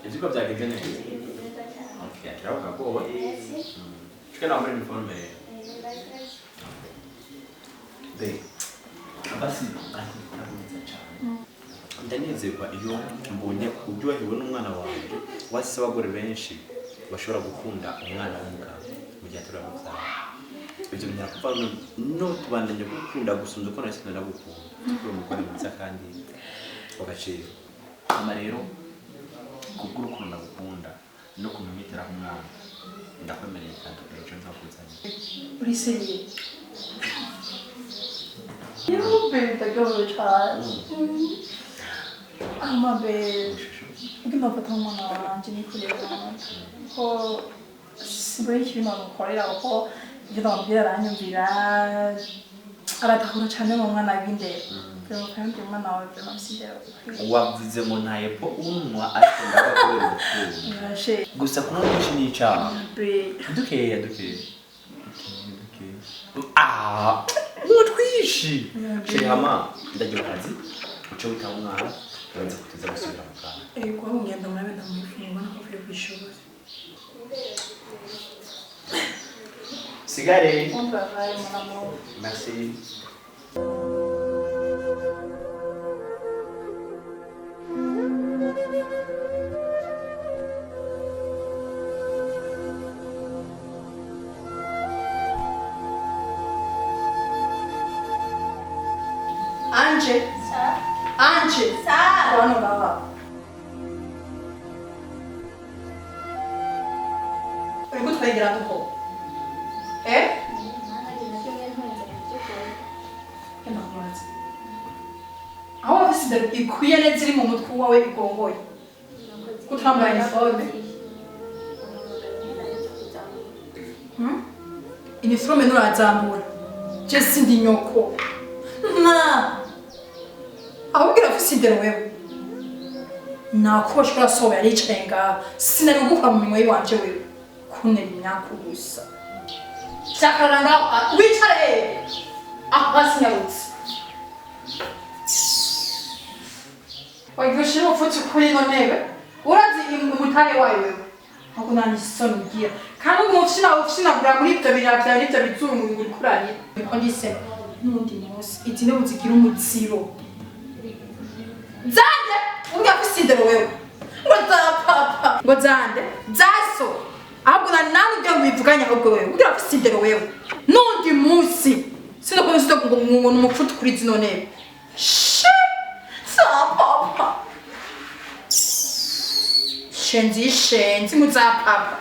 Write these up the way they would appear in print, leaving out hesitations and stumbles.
Ivyigwa vyagenze neza. Okay, akirabuka ko. Shika na muri uniforme. Basi ndakumiza cyane. Ndanezerwa iyo mbonye uryohewe n'umwana wawe. Wasi abagore benshi bashobora gukunda umwana w'umugabo mu gihe turamuvyara. Ibyo binyakuva no tubandanye gukunda gusunza uko nasi ndagukunda. Kuko umugore mwiza kandi bagaciro. Ama rero kugurukundo gukunda no kumwitira umwana ndakwemereye kandi ejo nzakuzanya uri seriye yumve ndagahoro cyane amabe ngimafata umwana wanje nikureba ko simbona ikintu namukorera kuko ibyo ndamubwira aranyumvira aratahura cyane mu mwana w'indero kandi umwana wawe byamusigera wavuze ngo ntayepo unwa ariko ndabakubera urukundo gusa kuno n'iki n'icyaha dukeya utwishi shehama ndagira akazi uco witaba umwana ubanza kuteza gusubira mu kana kuba mu ngendo murabe ndamwifungwa nako kuri kwishuri sigare on travaille mon amour merci. Ange, Ange, buono va. Perché tu hai girato un po'? Che no, grazie. Aho afise ikwiyene ziri mu mutwe wawe igongoye. Kutambaye uniforme. Uniforme nurazamura. Je sindi nyoko. ahubwo afise indero wewe nakoshora sobe aricenga sinari gukora mu minwe yiwanje wewe kunera imyaka gusa cyakaranga wicare ahasi nyarutse wagishira ufutse kuri no ntebe urazi umutare wawe wewe ntabwo nani soni ugira kandi umufina bwa muri ibyo biravya n'ibyo bizungu biri kuranye niko ndise n'undi munsi iti ne buzigira umutsiro zande ungafise indero wewe ngo papa ngo zande zaso ahubwo nani byo bivuganya ahubwo wewe ungafise indero wewe n'undi munsi sinakubona sito ngo n'umupfutu kuri zino ntebe sa papa shenzi muza papa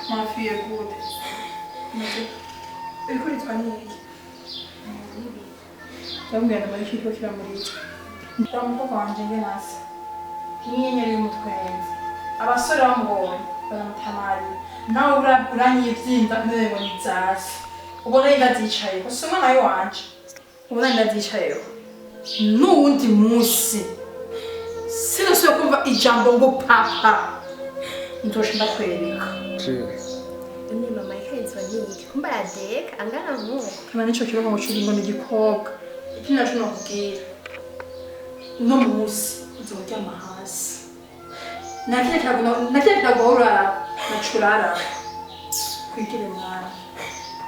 Ma fille est good. Elle connaît pas ni. Ndamubwira ndamara ikigo kiramurika. Ndamukobwa wanje ngenasi. Inyenyeri y'umutwenzi. Abasore bamubonye baramutamari. Nawe uranyivyinda ntewe ni zasi. Ubona ndazicaye. Usoma nayo wanje. Ubona ndazicaye. N'uwundi munsi. Sinasubira kumva ijambo ngo papa. Ntoshe ndakwereka. Ni mama yaheze banyiki kumba yadeka angana mu. Kama nico kiroho ngo cyuringo ni gikobwa. Iki naco nakubwira. No musi uzoryama hasi. Nakire kago urara nachurara. Kwigire mwana.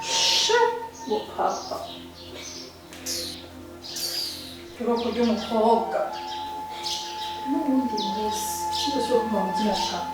Sha ngo papa. Kiroho ry'umukobwa. N'ubundi munsi. Kibazo kumva mugira papa.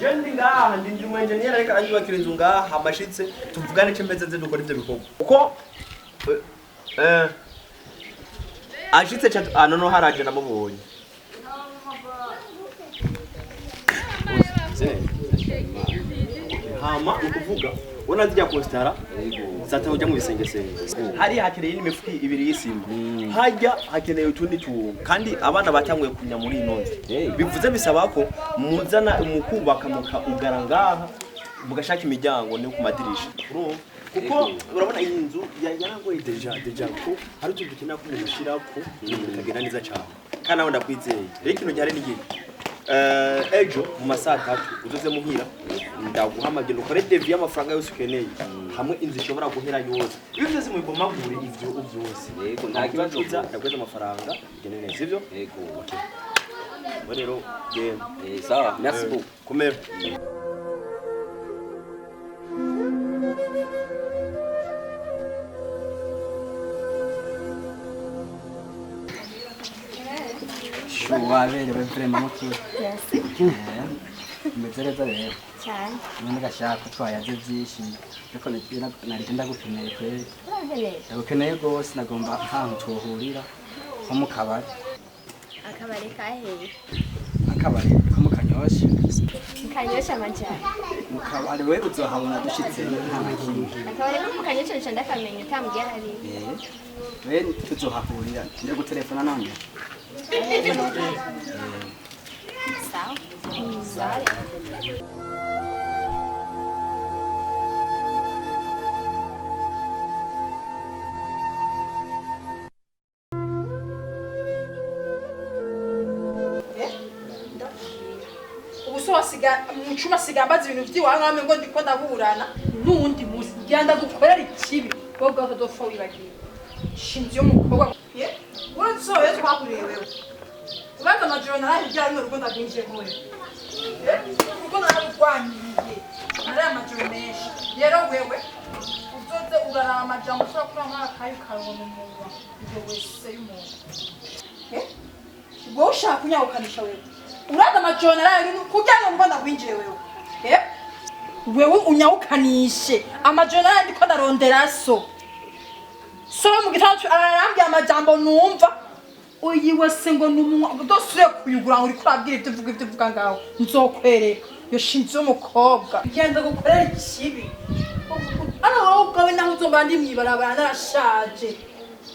Jendi ngaha ndi mu engineer ariko anyubakira inzu ngaha amashitse tuvugane cyo mbeze nze dukora ivyo bikorwa uko ashitse cyo nono haraje namubonye hama ukuvuga wona zijya kostara zata ujya mu bisengesenge hari hakeneye n'imifuki ibiri y'isima hajya hakeneye utundi tuntu kandi abana batanguye kunya muri inonzi bivuze bisaba ko muzana umukubaka ugara ngaha mugashaka imiryango no ku madirisha kuko urabona iyi nzu yaragoye deja ko hari utuntu dukenera ko mushirako bikagenda neza cyane kandi nawe ndakwizeye rero ikintu gihari ni giki ejo mu masaha 3 uzoze muhira ndaguhamagara ukore devi y'amafaranga yose ukeneye hamwe inzu ishobora guhera yose iyo byose mu bomagure ivyo byose yego nta kibazo ndakweza amafaranga igene neza ivyo yego okay rero sawa merci beaucoup komera waberewe vraiment mukuru Merci. umezereza rero Cyane. none gashaka twayaze byinshi ariko narije ndagukeneye kweri Uraheneye. ndagukeneye rwose nagomba ahantu tuhurira nko mu kabari Akabari kaheye. akabari ko mu kanyosha Kanyosha amajyane. mu kabari we uzohabona dushitse nta makimwe Akabari ko mu kanyosha nca ndakamenya utambwiye hari. we tuzohahurira nje gutelefona none Sawa. Sawa. ubuso wasiga mucuma sigambaza ibintu by'iwanyu ngo ndiko ndaburana n'undi musi genda gukorera ikibi bobwa utadopfa wibagiye shinzi yo mukobwa urasohoye twakuriye wewe uraza amajoro narahijyanye n'urugo ndagwinjiye nkoye urugo nararurwanyiriye nari amajoro menshi rero wewe uzoze uraraba amajambo ushobora kuba nk'akayi ukabona umunwa ibyo wese y'umuntu wowe ushaka kunyahukanisha wewe uraza amajoro narahijyanye kugira ngo ngo ndagwinjiye wewe wewe unyawukanishe amajoro narahijyanye ndiko ndarondera so mu gitandatu ararambye amajambo numva uyiwe se ngo numunwa udosure kuyugura ngo uri kurabwira ibyo uvuga ngaho nzokwereka yo shinzi y'umukobwa igenda gukorera ikibi ana wowe ubwawe naho uzomba ndi mwibarabara narashaje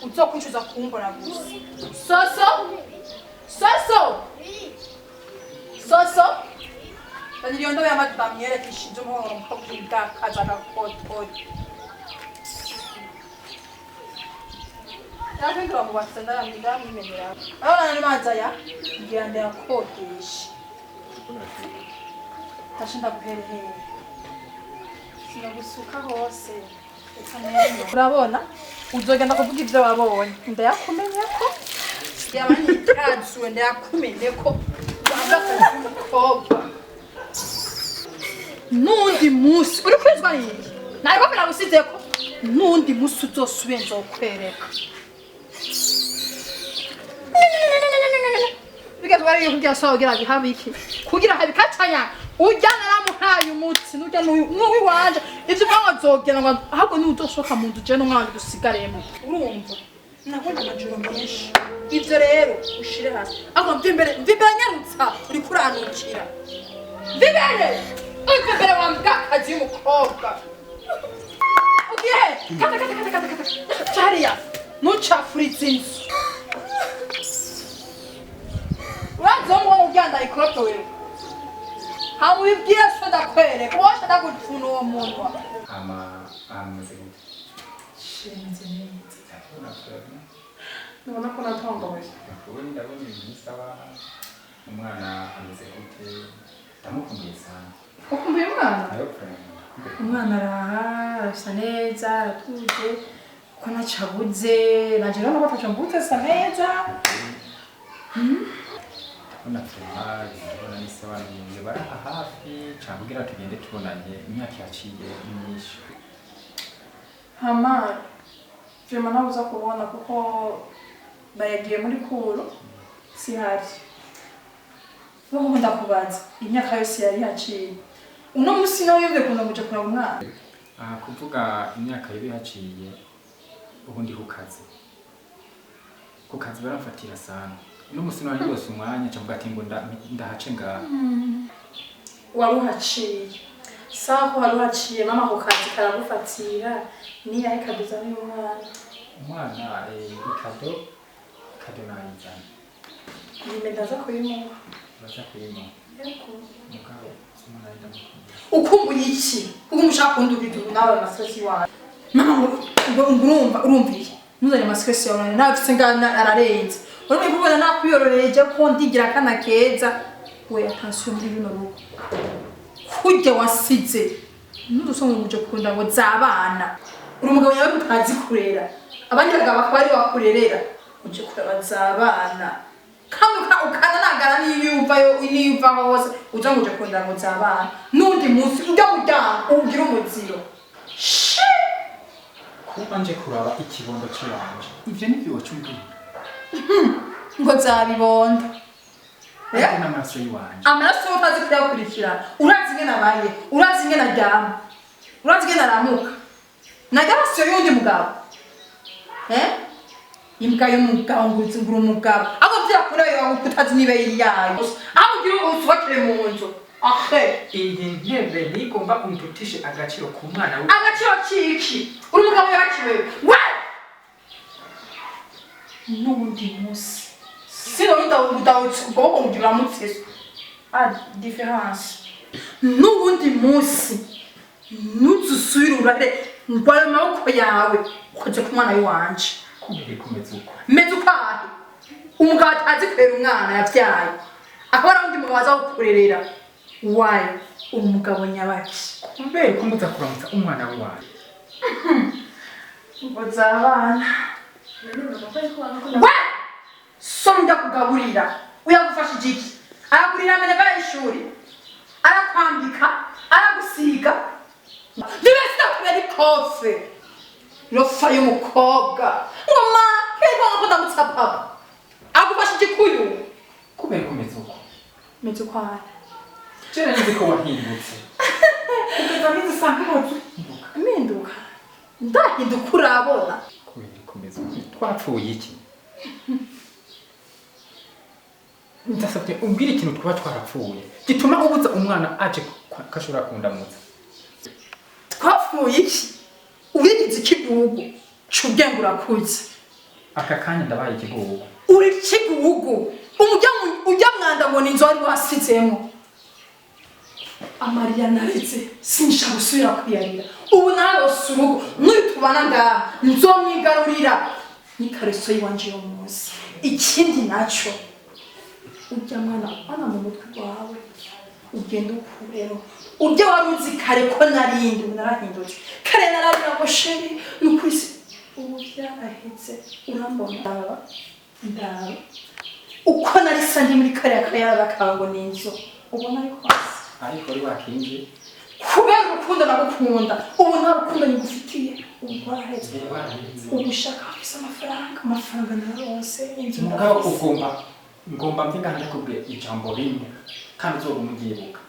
uzokwicuza kumbona gusa soso banyiriyo ndo yamaze bamwereka ishinzi y'umukobwa bwakaza agakotori Nakengura mu basenda ndamwimenyera. Abana nimanza ya ngiyande yakodesha. Tashinda guherehere. Sinagusuka hose. Urabona uzogenda kuvuga ibyo wabonye. Ndayakumenya ko yabanye kazuwe ndayakumenye ko wabakaza umukobwa. Nundi musi uri kwizwa yiki? Nariko biragusize ko nundi musi uzosubenza ukwereka. Because where you get so get have iki kugira habe katanya ujyana ramuhaye umutsi nujya nuwi wanje ivyo bangazogena ngo ahubwo ni utoshoka mu nzu je no mwana dusigaremo urumva nabona amajoro menshi ivyo rero ushire hasi ahubwo mvimbere nyarutsa uri kuranukira mvimbere wa mbwakazi y'umukobwa ugiye kata chariya nuchafuriza inzu Wazomwa uganda ikoto wewe. Hamwibwira so dakwereka. Washa ndagutfuna uwo muntu. Ameze gute? Shenze neza. Ndabona ko natongoye. Ubundi ndabona ibintu bisaba umwana ameze gute? Ndamukumbuye sana. Ukumbuye umwana? Ayo friend. Umwana araha, arasa neza, aratuje. Ko nacabuze, najera no bafasha mbutse sa neza. Una frema, ndabona nisaba nyinge baraha hafi, cyangwa tugende tubonanye imyaka yaciye myinshi. Hama, frema nabuza kubona kuko bayagiye muri kuru sihari. wowe ndakubaza imyaka yose yari yaciye uno musi nawe yumve kuza kuja kuraba umwana kuvuga imyaka yari yaciye ubundi ku kazi baramfatira sana uno musi nawe rwose umwanya cyangwa ati ngo ndahace ngaha wari uhaciye sawa ko wari uhaciye mama ku kazi karagufatira ni yahe kaduza umwana ikado nayizana nyime ndaza kuyimuha baza kuyimuha mugabo umwana ndamukunda ukumbuye iki kuko umushaka kundubira nawe amasesi wawe mama urumviye ntuzanye amasesi yawe nawe ufite ngana ararenze urumva kubona nakuyororeje ko ndigira akana keza we attention muri bino rugo kurya wasize n'udusonga uje kukunda ngo zabana uri umugabo yawe utazi kurera abandi bagabo bakaba ari bakurerera uje kuraba zabana kandi ukananagara niyumva hose uja ngo uje kukunda ngo zabana n'undi munsi ujya muryango ugira umuziro kuba nje kuraba ikibondo cy'abanje ivyo ni byo cyumbira ngo zabibonda ate n'amaraso yiwanje amaraso utazi kuyakurikirana urazi ingene abaye urazi ingene aryama urazi ingene aramuka nagarasiyo y'undi mugabo imbwa y'umugabo ngura umugabo aho vyakure yawe kutazi nibe yayo aho ugira usubakire mu nzu iyi ntebe nigomba umdutishe agaciro ku mwana we agaciro kiki uri umugabo yabakiwe we n'ubundi munsi sino ndawutse ubwoko ngira mutseso difference n'ubundi munsi nuzusubira urare ngwara amaboko yawe ukoze ku mwana wanje kubiri kumeze uko meze ukahe umugabo atazi kurera umwana yavyaye akaba ari undi mugabo aza kukurerera wayi uri umugabo nyabaki kubera ko muza kuramutsa umwana we wawe ngo zabana we sonda kugaburira uyagufasha iki aragurira ameneka y'ishuri arakwambika aragusiga ndibesita kubera ikofe rofa y'umukobwa ngoma keko ngakunda mutsa papa agufasha iki kuyu kubera kumeze uko meze ukwara cyera nzi ko wahindutse kugeza n'izi sankazo mpinduka ndahinduka urabona kubera kumeze uko twapfuye iki ndasabye umbwira ikintu twaba twarapfuye gituma ubuza umwana aje kashobora kundamutsa twapfuye iki urigize ikigugu c'ubwenge urakuze aka kanya ndabaye ikigugu uri ikigugu ujya mwanda ngo ninzu wari wasizemo amarira naretse sinshaka gusubira kwiyarira ubu narose urugo mwitubana ngaha nzomwigarurira n'ikareso yiwanje yo munsi ikindi naco ujya mwana mu mutwe wawe ugenda ukuremo ujya wari uzi kare ko narindi narahindutse kare narabira ngo sheri n'ukuri ubu byarahetse urambona ndaba uko narisa ndi muri kare akayaba kawe n'inzu ubona ariko ari wakinje kubera urukundo nagukunda ubu nta rukundo nigufitiye ubu warahetse ubu ushaka afise amafaranga narose mugabo ngomba mvinga ndakubwiye ijambo rimwe kandi uzoba umubyibuka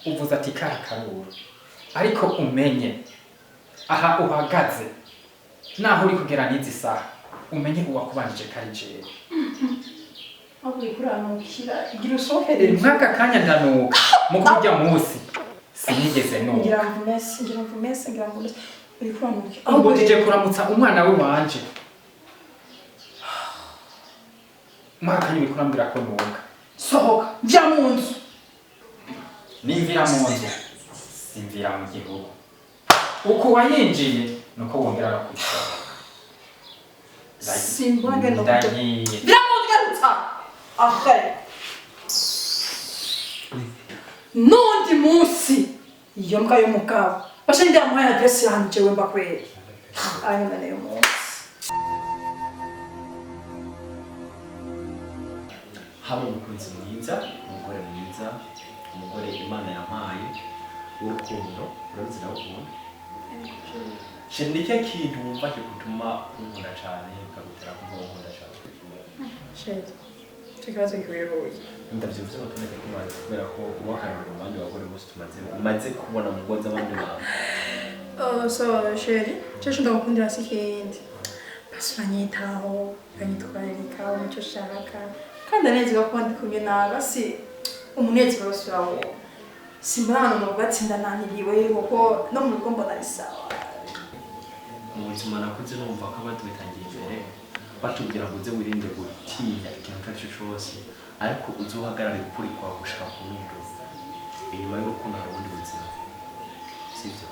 uvuze ati karakarura ariko umenye aha uhagaze naho uri kugera n'izi saha umenye uwakubanije kari jewe aburi kuranukira igira usoherere mwaka kanya ndanuka mu kurya munsi sinigeze nuka ngira mvumese uri kuranukira ubujije kuramutsa umwana we wanje mwaka nyine kurambira ko nuka sohoka jya mu nzu nimvira mu nzu simvira mu gihugu uko wayinjiye nuko wongera no kwicara simbonge no ndagiye biramugarutsa n'undi munsi iyo mbwa y'umugabo bashe ndamuhaye adresi yanje we mbakwere ayona nayo munsi haba umukunzi mwiza umugore mwiza umugore imana yampaye w'urukundo urabizi nawe ukunda sheri ni cyo kintu wumva kigutuma unkunda cyane bikagutera kumva unkunda cyane sheri Ikibazo kiyoboye. ndavyivuze ngo tumeze kumaze kubera ko ubakarira abandi bagore bose tumaze kubona mu ngo z'abandi bantu. So sheri, cyo ndagukundira sikindi. Basi uranyitaho, uranyitwararika, umuco ushaka. Kandi anezerwa kuba ndi kumwe nawe, si umunezero wose urawo. Simbona ahantu mu gatsinda naniriwe kuko no mu rugo mbona ari sawa. Mu buzima nakuze numva ko abantu bitangiye imbere batubwira ngo uze wirinde gutinya ikintu icyo ari cyo cyose ariko uzuhagarare ukuri kwawe gushaka kunyurwa inyuma y'urukundo hari ubundi buzima sibyo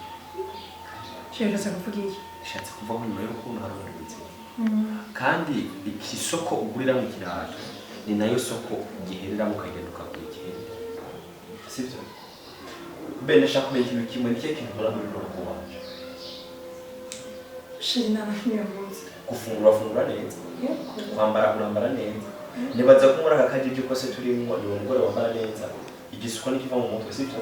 Sheri kuvuga iki? bishatse kuva ko nyuma y'urukundo hari ubundi buzima kandi iki soko ugurira mu kirato ni nayo soko giherera mukagenda ukagura igiheri sibyo bene shaka kumenya ikintu kimwe nicyo kintu nkora muri rugo wanje Sheri nabashimiye mvuze. gufungura neza kwambara neza nibaza ko muri aka kajiji kose turimo ni umugore wambara neza igisuko n'ikiva mu mutwe sibyo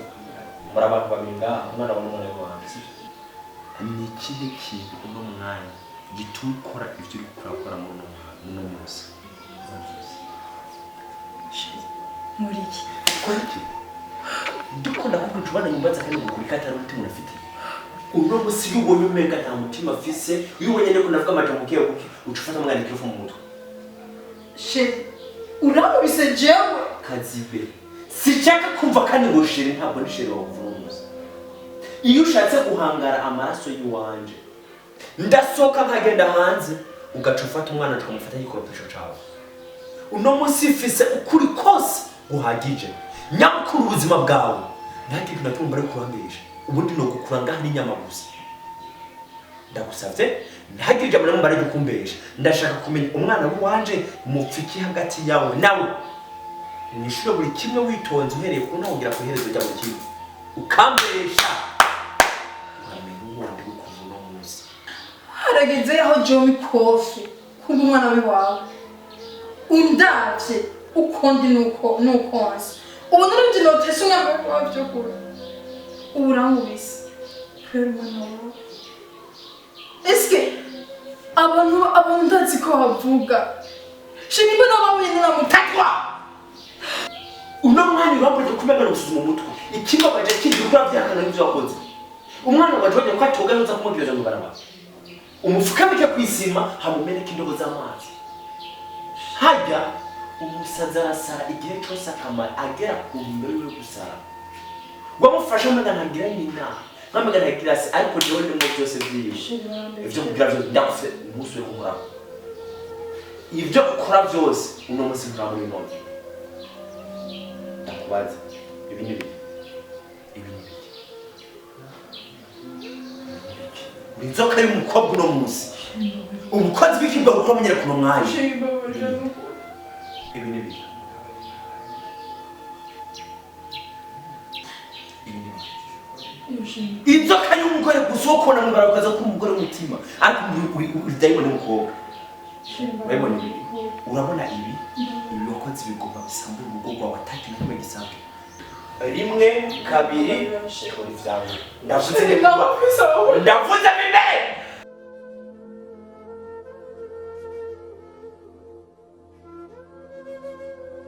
muri abantu babiri ngaha umwana wa n'umwana wanjye sibyo ni ikihe kintu uno mwanya gituma ukora ibyo uri kurakora muno munsi Muri iki? ukora iki dukunda kuko tubana nyumbaza kandi gukurika atari umutima unafite uno munsi iyo ubonye umenga nta mutima afise iyo ubonye niko navuga amajambo ukiye kuki ucufata umwana ikirufu mu mutwe Sheri, uramubise jewe? kazibe sichaka kumva kandi ngo sheri ntabwo ni sheri wavuze iyo ushatse guhangara amaraso y'uwanje ndasoka nkagenda hanze ugaca ufata umwana tukamufata y'ikoropesho cawe uno munsi fise ukuri kose guhagije nyamukuru ubuzima bwawe nta kintu na kimwe mbere kurangisha ubundi no gukuranga n'inyama gusa ndagusavye ntagirije muri mbare gukumbesha ndashaka kumenya umwana wanje mupfiki hagati yawe nawe nishuro buri kimwe witonze uhereye ku ntawugira ku iherezo rya buri kimwe ukambesha uramenya ubundi gukuva uno munsi harageze aho Jomi kofi kuba umwana wawe undavye ukondi nuko nzi ubu n'urundi notese umwana wawe byo kure ubu urangubise kubera umwana wawe eske abantu ndazi ko bavuga shima imbona wabuye nuramutatwa uno mwanya urambuje kumenya gusuzuma umutwe ikibabaje kiri gukora byakana n'ibyo wakoze umwana waje waje ko atoganuza kumubwira ngo baraba umufukame kwisima hamumeneka indobo z'amazi hajya umusaza arasara igihe cyose akamara agera ku mbere yo gusara gwamufasha mwana ntagira nyina nkamega ntagira se ariko jewe ndimo byose byishe ivyo kugira byo ndakufite umuswe kumura ivyo ukora byose uno munsi nkamuri none ndakubaza ibi ni inzoka y'umukobwa uno munsi umukozi w'ikibwa gukora munyere kuno mwanya ibi ni biki inzoka y'umugore gusa ukona mu mbaraga zo kumugore umutima ariko uri dayimoni w'umukobwa urabona ibi urabona ibi wakoze ibigomba bisambura urugo rwawe ataki na kimwe gisambu rimwe kabiri ndavuze bimwe